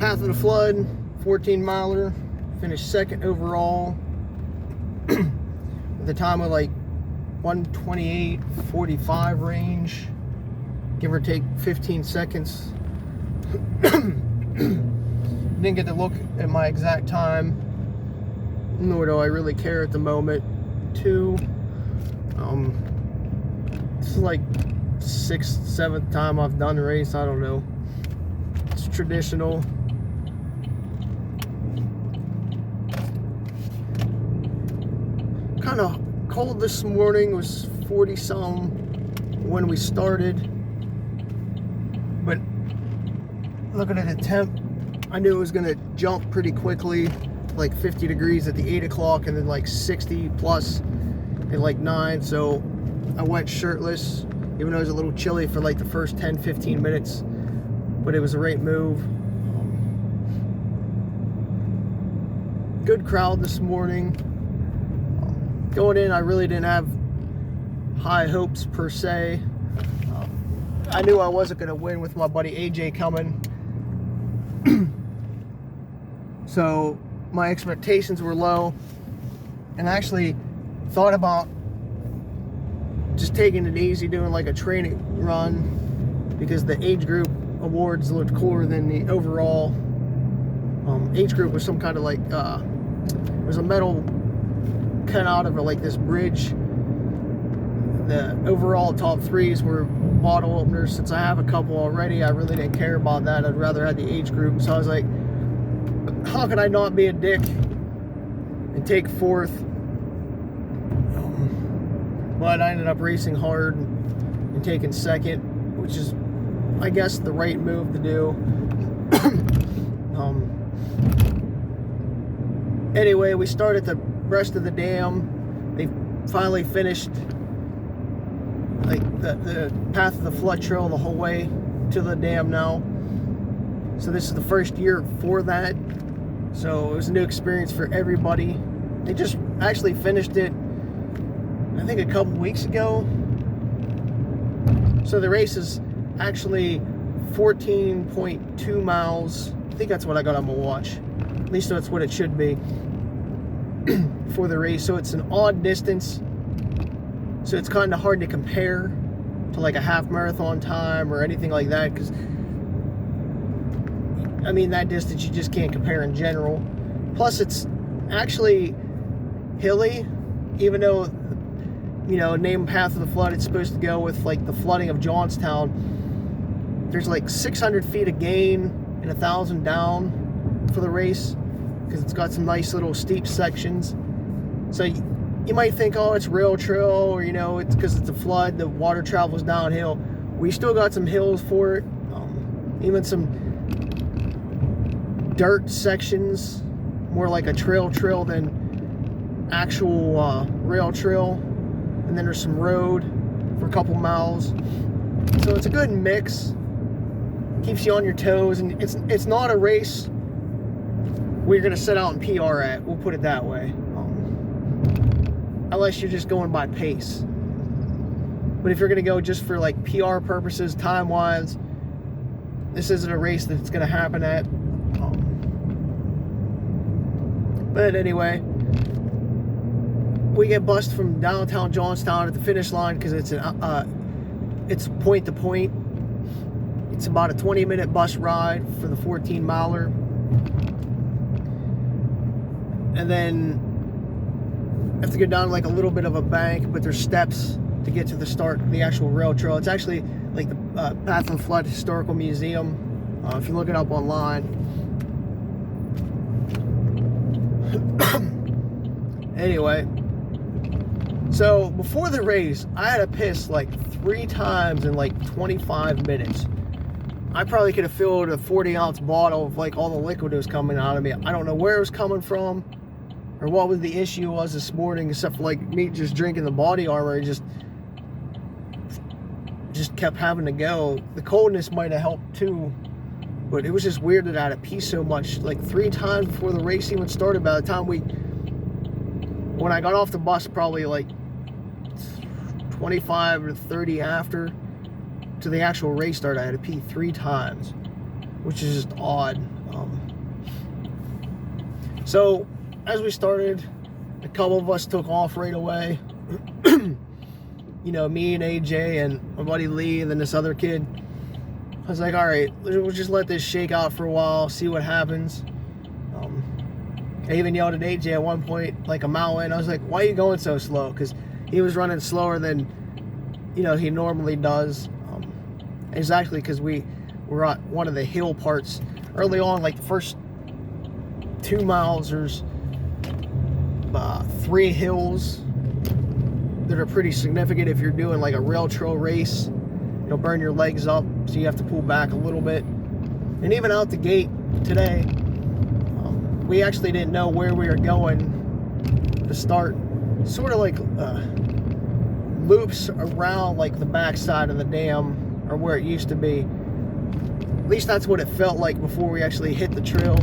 Path of the Flood, 14 miler, finished second overall with a time of like 1:28:45 range, give or take 15 seconds. Didn't get to look at my exact time, nor do I really care at the moment. This is like 6th, 7th time I've done the race. I don't know. It's traditional. Kind of cold this morning. It was 40 some when we started, but looking at the temp, I knew it was gonna jump pretty quickly, like 50 degrees at the 8 o'clock and then like 60 plus at like 9. So I went shirtless, even though it was a little chilly for like the first 10-15 minutes, but it was the right move. Good crowd this morning. Going in, I really didn't have high hopes per se. I knew I wasn't going to win with my buddy AJ coming. So my expectations were low, and I actually thought about just taking it easy, doing like a training run, because the age group awards looked cooler than the overall. Age group was some kind of like, it was a metal cut out of like this bridge. The overall top threes were bottle openers. Since I have a couple already, I really didn't care about that. I'd rather have the age group. So I was like, how can I not be a dick and take fourth? But I ended up racing hard and taking second, which is, I guess, the right move to do. Anyway, we started the rest of the dam. They finally finished like the Path of the Flood trail the whole way to the dam now. So this is the first year for that. So it was a new experience for everybody. They just actually finished it, I think, a couple weeks ago. So the race is actually 14.2 miles. I think that's what I got on my watch. At least that's what it should be for the race. So it's an odd distance. So it's kind of hard to compare to like a half marathon time or anything like that, because I mean, that distance you just can't compare in general. Plus it's actually hilly, even though, you know, name Path of the Flood, it's supposed to go with like the flooding of Johnstown. There's like 600 feet of gain and 1,000 down for the race, because it's got some nice little steep sections. So you might think, oh, it's rail trail, or, you know, it's because it's a flood, the water travels downhill. We still got some hills for it, even some dirt sections, more like a trail than actual rail trail. And then there's some road for a couple miles. So it's a good mix. Keeps you on your toes, and it's not a race where you're gonna sit out and PR at, we'll put it that way. Unless you're just going by pace. But if you're gonna go just for like PR purposes, time-wise, this isn't a race that's gonna happen at. But anyway, we get bussed from downtown Johnstown at the finish line, because it's point to point. It's about a 20-minute bus ride for the 14 miler. And then you have to go down like a little bit of a bank, but there's steps to get to the start of the actual rail trail. It's actually like the Path of the Flood Historical Museum, if you look it up online. Anyway, so before the race, I had to piss like 3 times in like 25 minutes. I probably could have filled a 40-ounce bottle of like all the liquid that was coming out of me. I don't know where it was coming from or what was the issue was this morning, except for like me just drinking the body armor. Just kept having to go. The coldness might have helped too, but it was just weird that I had to pee so much, like 3 times before the race even started. By the time when I got off the bus, probably like 25 or 30 after to the actual race start, I had to pee 3 times, which is just odd. So as we started, a couple of us took off right away. You know, me and AJ and my buddy Lee and then this other kid. I was like, all right, we'll just let this shake out for a while, see what happens. I even yelled at AJ at one point, like a mile in. I was like, why are you going so slow? Because he was running slower than, you know, he normally does. Exactly, because we were at one of the hill parts early on, like the first 2 miles. There's 3 hills that are pretty significant. If you're doing like a rail trail race, it'll burn your legs up, so you have to pull back a little bit. And even out the gate today, we actually didn't know where we were going to start. Sort of like loops around like the back side of the dam, or where it used to be. At least that's what it felt like before we actually hit the trail.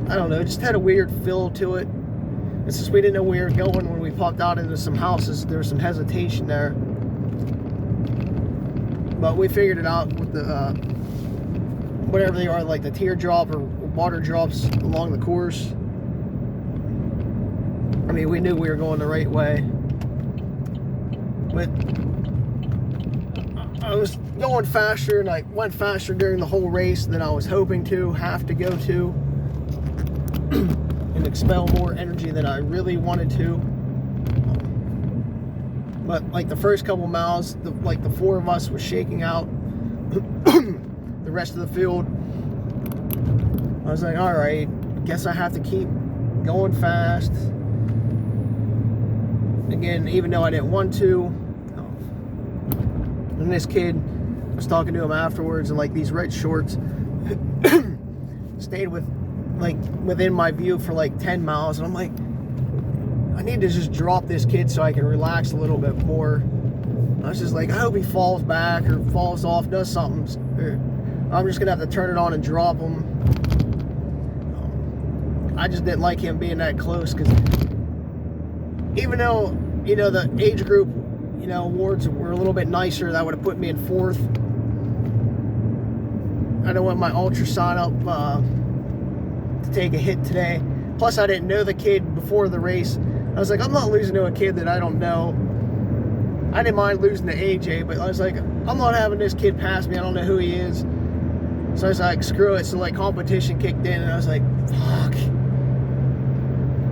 I don't know, it just had a weird feel to it. And since we didn't know where we were going when we popped out into some houses, there was some hesitation there. But we figured it out with the whatever they are, like the teardrop or water drops along the course. I mean, we knew we were going the right way. But I was going faster, and I went faster during the whole race than I was hoping to have to go to, and expel more energy than I really wanted to. But like the first couple miles, like the 4 of us was shaking out the rest of the field. I was like, all right, guess I have to keep going fast. Again, even though I didn't want to. And this kid, I was talking to him afterwards, and like these red shorts stayed within my view for like 10 miles. And I'm like, I need to just drop this kid so I can relax a little bit more. I was just like, I hope he falls back or falls off, does something. I'm just gonna have to turn it on and drop him. I just didn't like him being that close, because even though, you know, the age group, you know, awards were a little bit nicer, that would have put me in 4th. I don't want my ultra sign up to take a hit today. Plus, I didn't know the kid before the race. I was like, I'm not losing to a kid that I don't know. I didn't mind losing to AJ, but I was like, I'm not having this kid pass me. I don't know who he is. So I was like, screw it. So like competition kicked in, and I was like, fuck.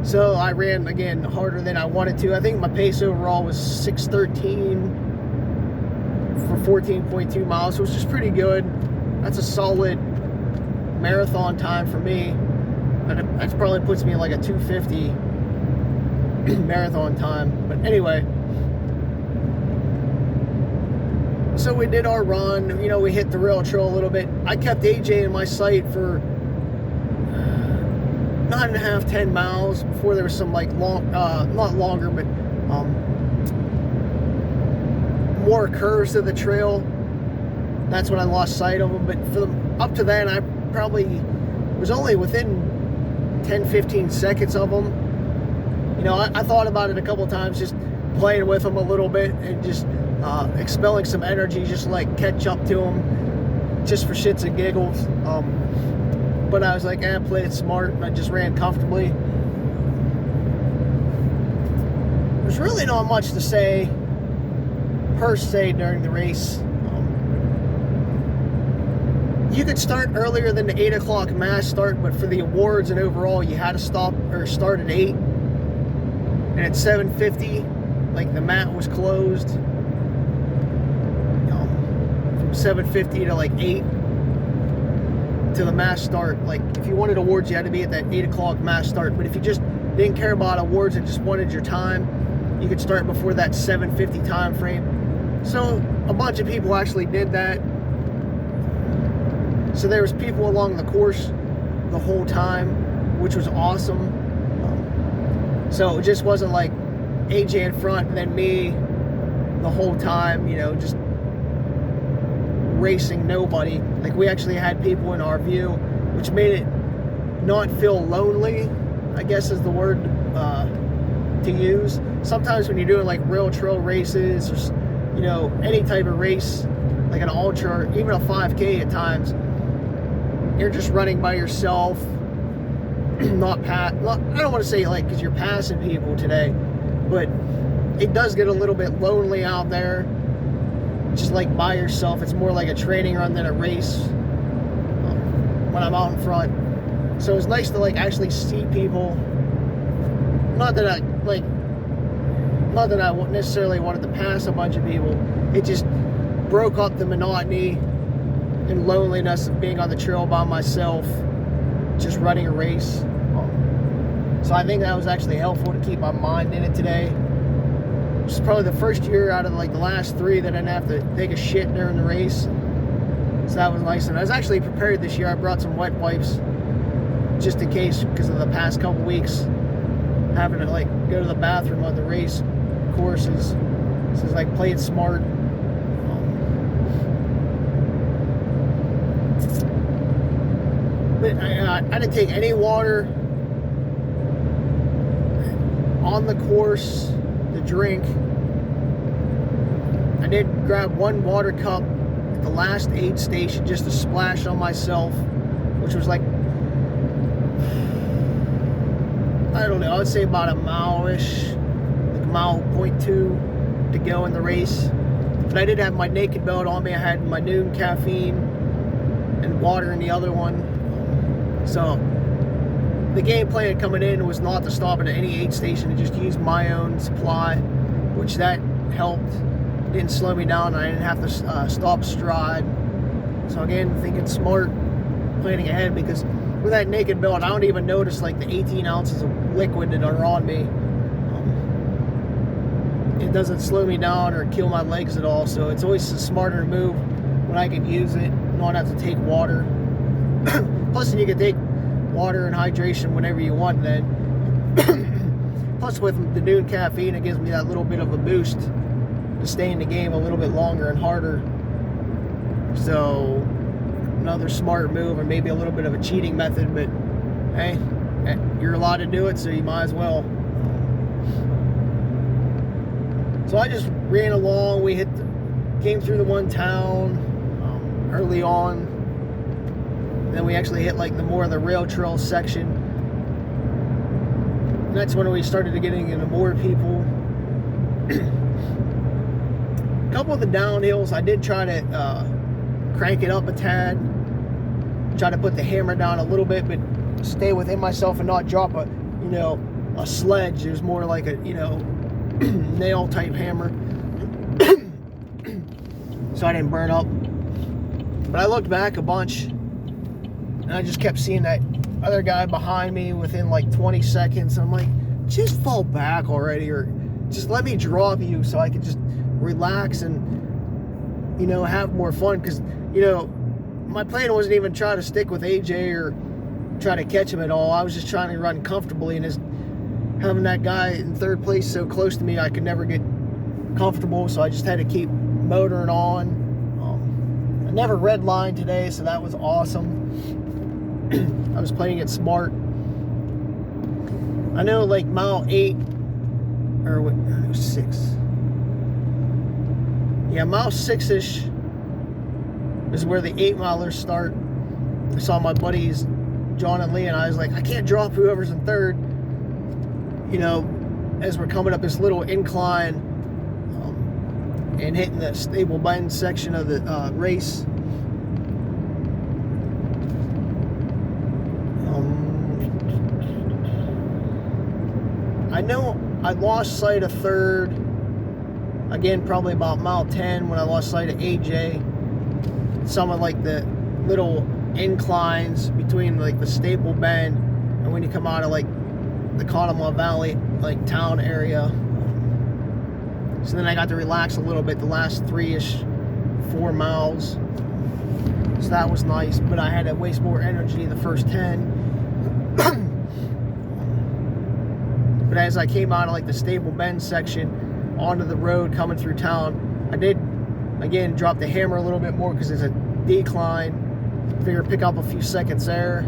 So I ran again harder than I wanted to. I think my pace overall was 6:13 for 14.2 miles, which is pretty good. That's a solid marathon time for me. That probably puts me in like a 2:50 marathon time. But anyway, so we did our run. You know, we hit the rail trail a little bit. I kept AJ in my sight for 9.5, 10 miles before there was some like long, not longer, but more curves to the trail. That's when I lost sight of them. But up to then, I probably was only within 10-15 seconds of them. You know, I thought about it a couple times, just playing with them a little bit and just expelling some energy, just to like catch up to them, just for shits and giggles. But I was like, play it smart, and I just ran comfortably. There's really not much to say per se during the race. You could start earlier than the 8 o'clock mass start, but for the awards and overall, you had to start at 8. And at 7:50, like the mat was closed. From 7:50 to like 8 to the mass start. Like if you wanted awards, you had to be at that 8 o'clock mass start. But if you just didn't care about awards and just wanted your time, you could start before that 7:50 time frame. So a bunch of people actually did that. So there was people along the course the whole time, which was awesome. So it just wasn't like AJ in front and then me the whole time, you know, just racing nobody. Like we actually had people in our view, which made it not feel lonely, I guess is the word to use. Sometimes when you're doing like rail trail races or, you know, any type of race, like an ultra, even a 5K at times, you're just running by yourself, I don't want to say like because you're passing people today, but it does get a little bit lonely out there, just like by yourself. It's more like a training run than a race when I'm out in front. So it's nice to like actually see people. Not that I necessarily wanted to pass a bunch of people. It just broke up the monotony and loneliness of being on the trail by myself, just running a race. So I think that was actually helpful to keep my mind in it today. It's probably the first year out of like the last 3 that I didn't have to take a shit during the race. So that was nice. And I was actually prepared this year. I brought some wet wipes just in case, because of the past couple weeks having to like go to the bathroom on the race courses. So it's like play it smart. But I didn't take any water on the course to drink. I did grab 1 water cup at the last aid station just to splash on myself, which was like, I don't know, I would say about a mile-ish, like a mile 0.2 to go in the race. But I did have my naked belt on me. I had my Nuun caffeine and water in the other one. So the game plan coming in was not to stop at any aid station, to just use my own supply, which that helped. Didn't slow me down. I didn't have to stop stride. So again, thinking smart, planning ahead, because with that naked belt, I don't even notice like the 18 ounces of liquid that are on me. It doesn't slow me down or kill my legs at all. So it's always a smarter move when I can use it, not have to take water. Plus, you can take water and hydration whenever you want then. Plus, with the Nuun caffeine, it gives me that little bit of a boost to stay in the game a little bit longer and harder. So, another smart move, or maybe a little bit of a cheating method, but hey, you're allowed to do it, so you might as well. So I just ran along. We came through the one town early on. Then we actually hit like the more of the rail trail section. And that's when we started to getting into more people. A couple of the downhills, I did try to crank it up a tad. Try to put the hammer down a little bit, but stay within myself and not drop a sledge. It was more like a, nail type hammer. So I didn't burn up. But I looked back a bunch, and I just kept seeing that other guy behind me within like 20 seconds. I'm like, just fall back already, or just let me drop you so I can just relax and, have more fun. Because, my plan wasn't even try to stick with AJ or try to catch him at all. I was just trying to run comfortably, and just having that guy in third place so close to me, I could never get comfortable, so I just had to keep motoring on. I never redlined today, so that was awesome. I was playing it smart. I know like mile 8, or what, no, 6. Yeah, mile 6-ish is where the 8-milers start. I saw my buddies, John and Lee, and I was like, I can't drop whoever's in third. As we're coming up this little incline and hitting the stable bend section of the race. I know I lost sight of third, again, probably about mile 10 when I lost sight of AJ. Some of like the little inclines between like the Staple Bend and when you come out of like the Conemaugh Valley like town area. So then I got to relax a little bit the last 4 miles. So that was nice, but I had to waste more energy the first 10. But as I came out of like the Stable Bend section onto the road coming through town, I did again drop the hammer a little bit more because it's a decline. Figure pick up a few seconds there.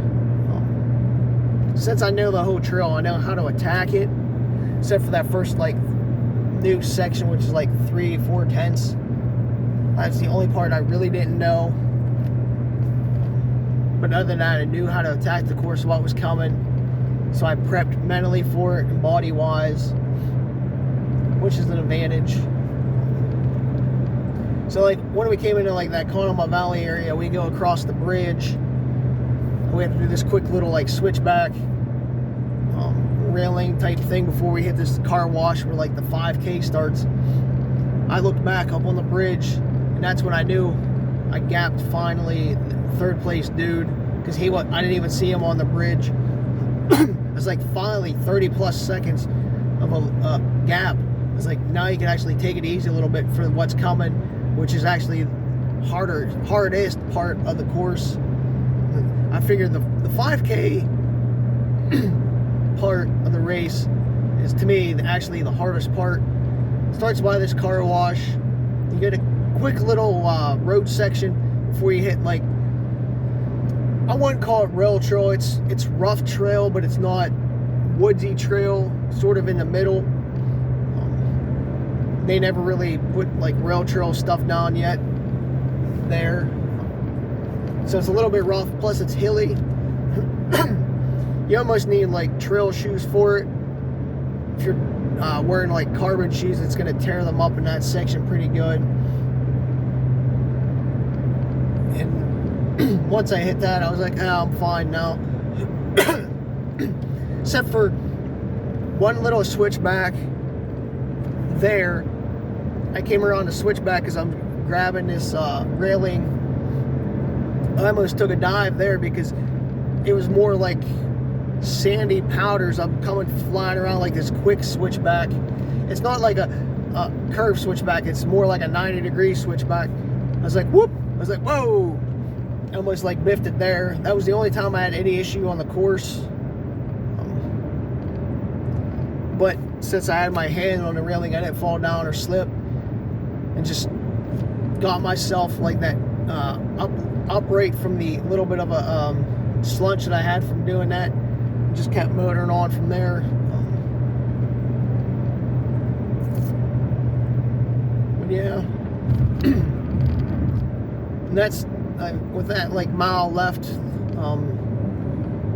Since I know the whole trail, I know how to attack it, except for that first like new section, which is like 3/4 tenths. That's the only part I really didn't know. But other than that, I knew how to attack the course, what was coming. So I prepped mentally for it and body-wise, which is an advantage. So like when we came into like that Conemaugh Valley area, we go across the bridge. We have to do this quick little like switchback railing type thing before we hit this car wash where like the 5K starts. I looked back up on the bridge, and that's when I knew I gapped finally third place dude, because I didn't even see him on the bridge. It was like finally 30 plus seconds of a gap. It's like now you can actually take it easy a little bit for what's coming, which is actually hardest part of the course. I figured the 5K part of the race is, to me, actually the hardest part. It starts by this car wash. You get a quick little road section before you hit, like, I wouldn't call it rail trail. It's rough trail, but it's not woodsy trail, sort of in the middle. They never really put like rail trail stuff down yet there. So it's a little bit rough, plus it's hilly. You almost need like trail shoes for it. If you're wearing like carbon shoes, it's going to tear them up in that section pretty good. And once I hit that, I was like, I'm fine now. Except for one little switchback there. I came around the switchback as I'm grabbing this railing. I almost took a dive there because it was more like sandy powders. I'm coming flying around like this quick switchback. It's not like a curved switchback. It's more like a 90-degree switchback. I was like, whoop. I was like, whoa. I almost like biffed it there. That was the only time I had any issue on the course. But since I had my hand on the railing, I didn't fall down or slip, and just got myself like that upright from the little bit of a slunch that I had from doing that. Just kept motoring on from there. But yeah, and that's with that like mile left.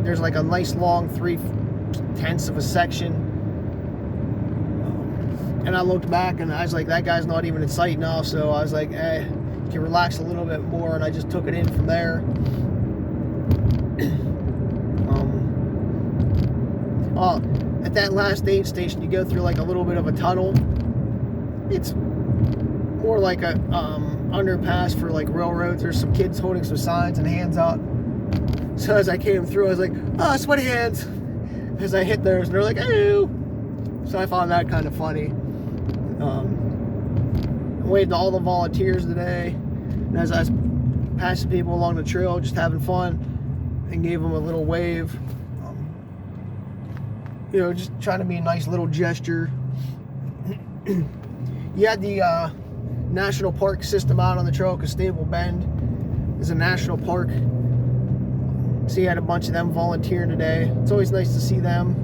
There's like a nice long 3/10 of a section. And I looked back and I was like, that guy's not even in sight now. So I was like, you can relax a little bit more. And I just took it in from there. At that last aid station, you go through like a little bit of a tunnel. It's more like a underpass for like railroads. There's some kids holding some signs and hands out. So as I came through, I was like, sweaty hands. As I hit theirs, and they're like, oh. So I found that kind of funny. I waved to all the volunteers today, and as I was passing people along the trail, just having fun, and gave them a little wave. Just trying to be a nice little gesture. You had the national park system out on the trail, because Stable Bend is a national park. So you had a bunch of them volunteering today. It's always nice to see them.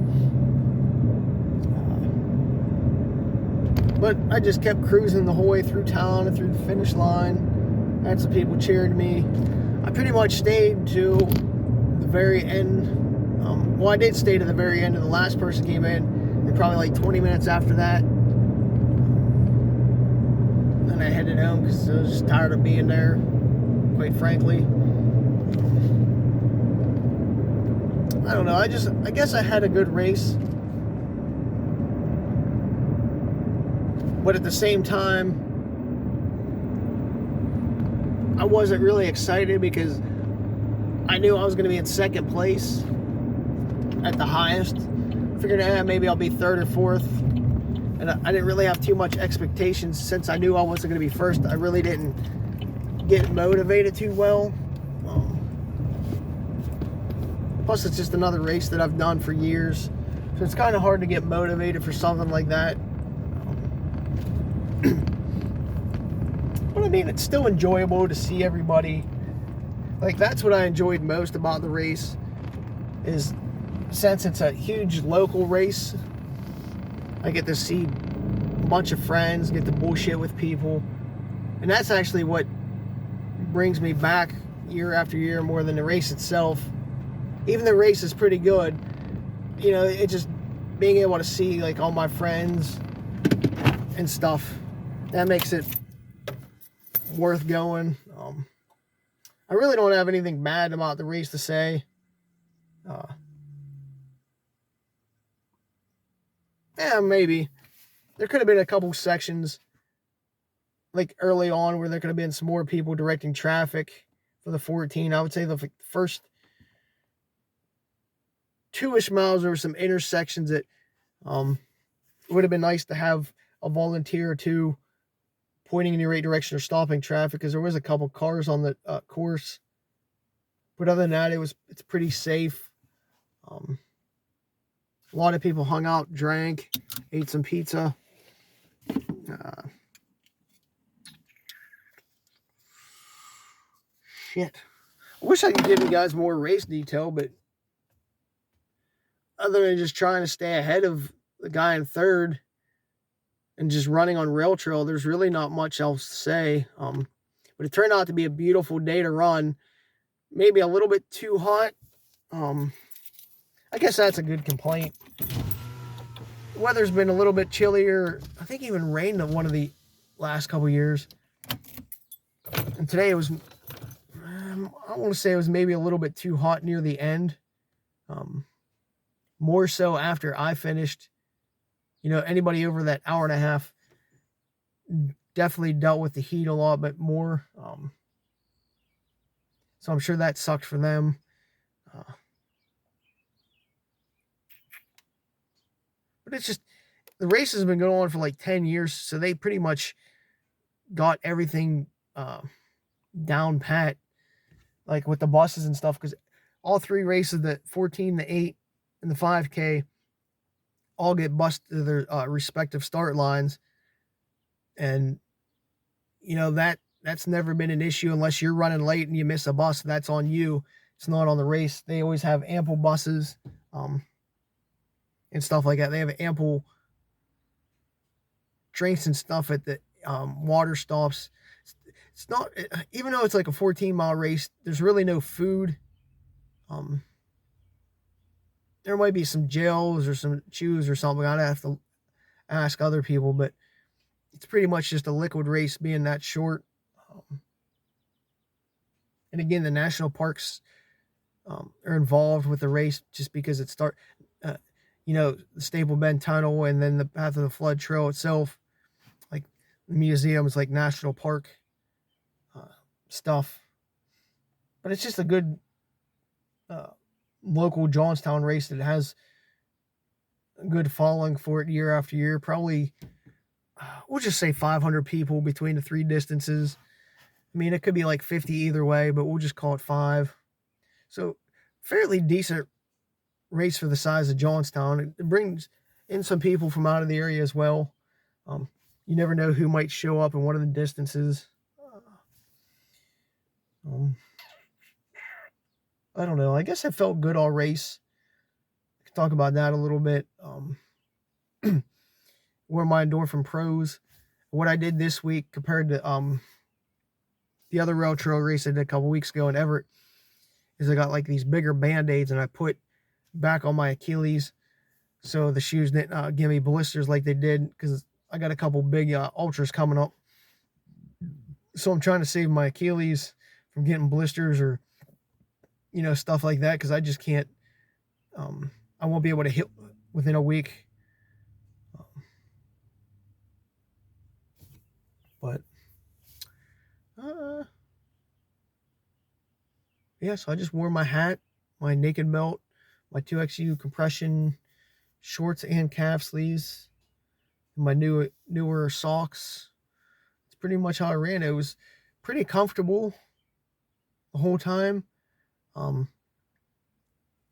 But I just kept cruising the whole way through town and through the finish line. I had some people cheering me. I pretty much stayed to the very end. Well, I did stay to the very end, and the last person came in, and probably like 20 minutes after that. And I headed home because I was just tired of being there, quite frankly. I don't know. I guess I had a good race. But at the same time, I wasn't really excited because I knew I was going to be in second place at the highest. I figured, maybe I'll be third or fourth. And I didn't really have too much expectations since I knew I wasn't going to be first. I really didn't get motivated too well. Plus, it's just another race that I've done for years. So it's kind of hard to get motivated for something like that. But I mean, it's still enjoyable to see everybody. Like, that's what I enjoyed most about the race, is since it's a huge local race, I get to see a bunch of friends, get to bullshit with people. And that's actually what brings me back year after year more than the race itself. Even the race is pretty good. You know, it just being able to see like all my friends and stuff, that makes it worth going. I really don't have anything bad about the race to say. Yeah, maybe. There could have been a couple sections like early on where there could have been some more people directing traffic for the 14. I would say the first 2-ish miles there were some intersections that would have been nice to have a volunteer or two pointing in the right direction or stopping traffic, because there was a couple cars on the course. But other than that, it's pretty safe. A lot of people hung out, drank, ate some pizza. Shit. I wish I could give you guys more race detail, but other than just trying to stay ahead of the guy in third and just running on rail trail, there's really not much else to say. But it turned out to be a beautiful day to run. Maybe a little bit too hot. I guess that's a good complaint. The weather's been a little bit chillier. I think even rained one of the last couple years. And today it was, I want to say it was maybe a little bit too hot near the end. More so after I finished. You know, anybody over that hour and a half definitely dealt with the heat a lot bit more. So I'm sure that sucked for them. But it's just, the race has been going on for like 10 years, so they pretty much got everything down pat, like with the buses and stuff, because all three races, the 14, the 8, and the 5K, all get bused to their respective start lines. And, you know, that's never been an issue unless you're running late and you miss a bus. That's on you. It's not on the race. They always have ample buses and stuff like that. They have ample drinks and stuff at the water stops. It's not, even though it's like a 14-mile race, there's really no food. There might be some gels or some chews or something. I'd have to ask other people, but it's pretty much just a liquid race being that short. And again, the national parks are involved with the race just because it you know, the Staple Bend Tunnel and then the Path of the Flood Trail itself, like the museums, like national park stuff. But it's just a good local Johnstown race that has a good following for it year after year. Probably, we'll just say 500 people between the three distances. I mean, it could be like 50 either way, but we'll just call it 5. So, fairly decent race for the size of Johnstown. It brings in some people from out of the area as well. You never know who might show up in one of the distances. I don't know. I guess it felt good all race. I can talk about that a little bit. Wore my Endorphin Pros. What I did this week compared to the other rail trail race I did a couple weeks ago in Everett is I got like these bigger Band-Aids and I put back on my Achilles so the shoes didn't give me blisters like they did, because I got a couple big ultras coming up. So I'm trying to save my Achilles from getting blisters or, you know, stuff like that, because I just can't, I won't be able to hit within a week. But yeah, so I just wore my hat, my naked belt, my 2XU compression shorts and calf sleeves, and my newer socks. It's pretty much how I ran. It was pretty comfortable the whole time. I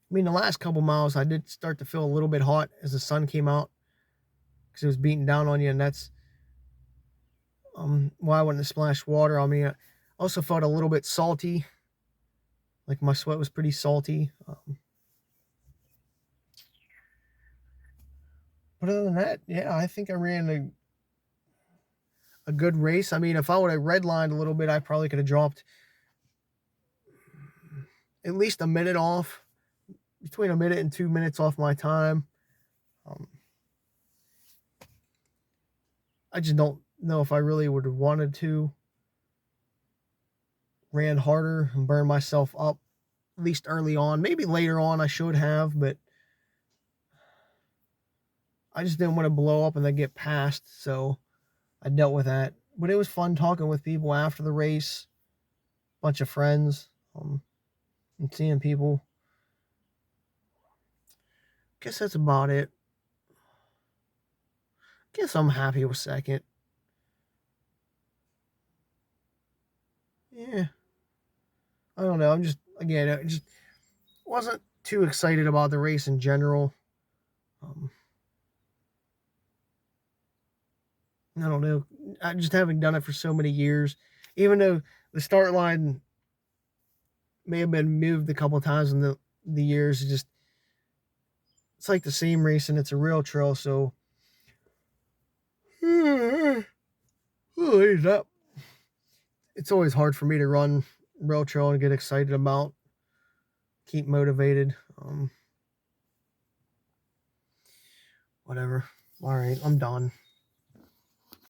mean, the last couple miles I did start to feel a little bit hot as the sun came out, because it was beating down on you, and that's why I went to splash water on me. I also felt a little bit salty, like my sweat was pretty salty. But other than that, yeah, I think I ran a good race. I mean, if I would have redlined a little bit, I probably could have dropped at least a minute off, between a minute and 2 minutes off my time. I just don't know if I really would have wanted to. Ran harder and burned myself up, at least early on. Maybe later on I should have, but I just didn't want to blow up and then get passed, so I dealt with that. But it was fun talking with people after the race, bunch of friends, and seeing people. Guess that's about it. Guess I'm happy with second. Yeah. I don't know. I'm just, again, I just wasn't too excited about the race in general. I don't know. I just haven't done it for so many years. Even though the start line may have been moved a couple of times in the years, it's like the same race and it's a real trail. So, it's always hard for me to run rail trail and get excited about, keep motivated. Whatever. All right, I'm done.